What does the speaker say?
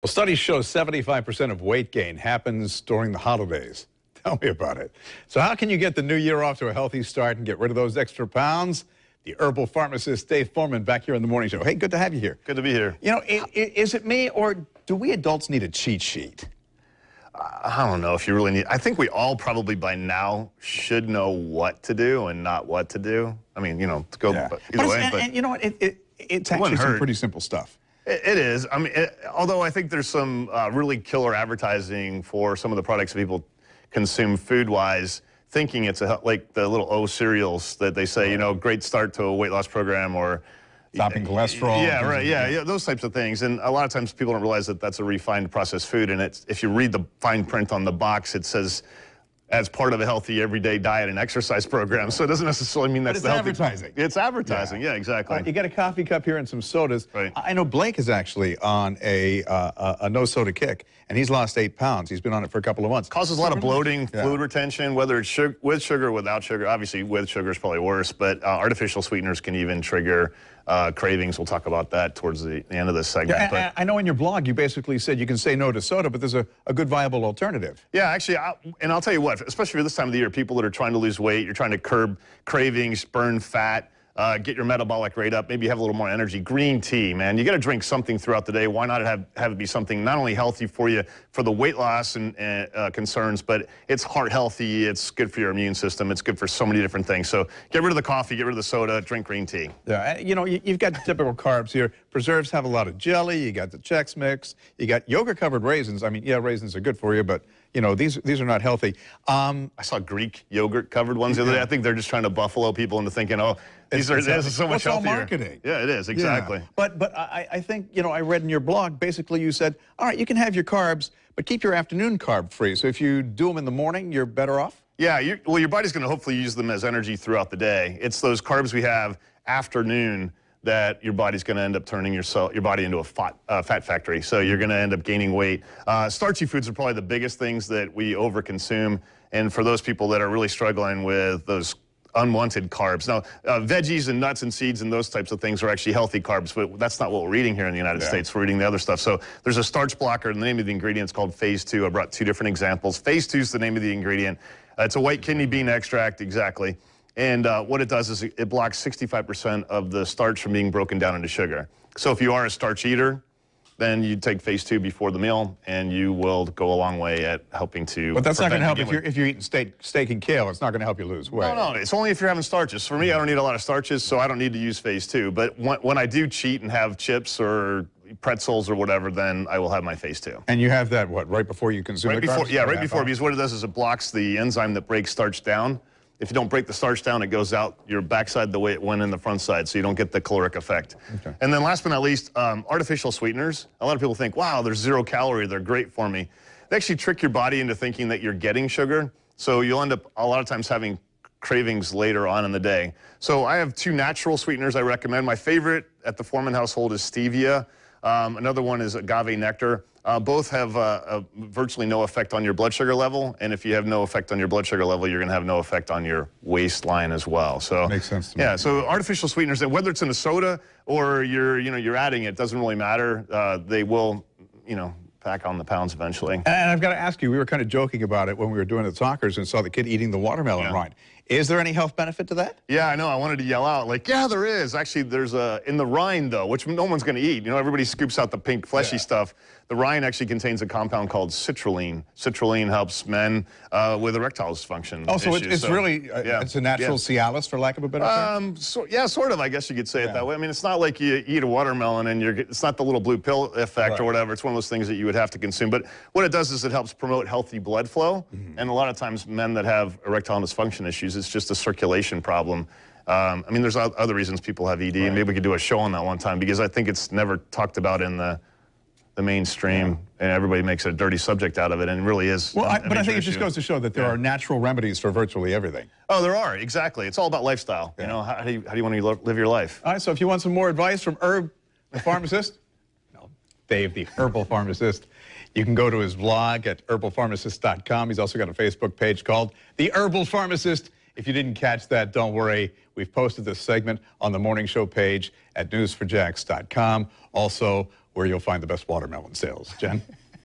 Well, studies show 75% of weight gain happens during the holidays. Tell me about it. So how can you get the new year off to a healthy start and get rid of those extra pounds? The herbal pharmacist Dave Foreman back here on the morning show. Hey, good to have you here. Good to be here. You know, is it me or do we adults need a cheat sheet? I don't know if you really need. I think we all probably by now should know what to do and not what to do. I mean, you know, to go either way. And you know what? It's actually some pretty simple stuff. It is. I mean, although I think there's some really killer advertising for some of the products that people consume food-wise, thinking it's like the little O cereals that they say, you know, great start to a weight loss program or stopping cholesterol. Yeah, right. Yeah, those types of things. And a lot of times people don't realize that that's a refined processed food. And if you read the fine print on the box, it says as part of a healthy everyday diet and exercise program. So it doesn't necessarily mean that's the healthy. Advertising. It's advertising. Yeah, exactly. You get a coffee cup here and some sodas. Right. I know Blake is actually on a no soda kick, and he's lost 8 pounds. He's been on it for a couple of months. Causes a lot of bloating, fluid retention, whether it's with sugar or without sugar. Obviously, with sugar is probably worse, but artificial sweeteners can even trigger cravings. We'll talk about that towards the end of this segment. Yeah, I know in your blog you basically said you can say no to soda, but there's a good viable alternative. Yeah, actually, and I'll tell you what, especially for this time of the year, people that are trying to lose weight, you're trying to curb cravings, burn fat, get your metabolic rate up, maybe have a little more energy. Green tea, man. You got to drink something throughout the day. Why not have it be something not only healthy for you for the weight loss and concerns, but it's heart healthy, it's good for your immune system, it's good for so many different things. So get rid of the coffee, get rid of the soda, drink green tea. Yeah, you know, you've got the typical carbs here. Preserves have a lot of jelly, you got the Chex Mix, you got yogurt-covered raisins. I mean, yeah, raisins are good for you, but you know, these are not healthy. I saw Greek yogurt-covered ones the other day. I think they're just trying to buffalo people into thinking, oh, this is so much healthier. All marketing. Yeah, it is, exactly. Yeah. But I think, you know, I read in your blog, basically you said, all right, you can have your carbs, but keep your afternoon carb free. So if you do them in the morning, you're better off? Yeah, well, your body's going to hopefully use them as energy throughout the day. It's those carbs we have afternoon that your body's going to end up turning your body into a fat factory. So you're going to end up gaining weight. Starchy foods are probably the biggest things that we overconsume. And for those people that are really struggling with those unwanted carbs. Now, veggies and nuts and seeds and those types of things are actually healthy carbs, but that's not what we're eating here in the United States. We're eating the other stuff. So there's a starch blocker, and the name of the ingredient is called Phase 2. I brought 2 different examples. Phase 2 is the name of the ingredient. It's a white kidney bean extract, exactly. And what it does is it blocks 65% of the starch from being broken down into sugar. So if you are a starch eater, then you take Phase 2 before the meal, and you will go a long way at helping to. But that's not going to help if you're eating steak and kale. It's not going to help you lose weight. No, it's only if you're having starches. For me, I don't need a lot of starches, so I don't need to use Phase 2. But when I do cheat and have chips or pretzels or whatever, then I will have my Phase 2. And you have that, what, right before you consume the carbs? Yeah, right before, because what it does is it blocks the enzyme that breaks starch down. If you don't break the starch down, it goes out your backside the way it went in the front side, so you don't get the caloric effect. Okay. And then last but not least, artificial sweeteners. A lot of people think, wow, they're 0 calorie, they're great for me. They actually trick your body into thinking that you're getting sugar, so you'll end up a lot of times having cravings later on in the day. So I have 2 natural sweeteners I recommend. My favorite at the Foreman household is stevia. Another one is agave nectar. Both have virtually no effect on your blood sugar level, and if you have no effect on your blood sugar level, you're going to have no effect on your waistline as well. So makes sense to me. Yeah, so artificial sweeteners, whether it's in a soda or you're adding it, doesn't really matter. They will, pack on the pounds eventually. And I've got to ask you, we were kind of joking about it when we were doing the talkers and saw the kid eating the watermelon rind. Is there any health benefit to that? Yeah, I know. I wanted to yell out, like, yeah, there is. Actually, there's in the rind, though, which no one's going to eat. You know, everybody scoops out the pink, fleshy stuff. The rind actually contains a compound called citrulline. Citrulline helps men with erectile dysfunction. Oh, so it's really, it's a natural Cialis, for lack of a better term? Yeah, sort of, I guess you could say it that way. I mean, it's not like you eat a watermelon and it's not the little blue pill effect or whatever. It's one of those things that you would have to consume. But what it does is it helps promote healthy blood flow. And a lot of times men that have erectile dysfunction issues, it's just a circulation problem. I mean, there's other reasons people have ED, and maybe we could do a show on that one time, because I think it's never talked about in the mainstream, and everybody makes a dirty subject out of it, and it really is. Well, but I think it just goes to show that there are natural remedies for virtually everything. Oh, there are, exactly. It's all about lifestyle. You know, how do you want to live your life? All right, so if you want some more advice from Herb, the pharmacist, Dave, the herbal pharmacist, you can go to his blog at herbalpharmacist.com. He's also got a Facebook page called The Herbal Pharmacist. If you didn't catch that, don't worry. We've posted this segment on the morning show page at newsforjax.com. Also, where you'll find the best watermelon sales. Jen?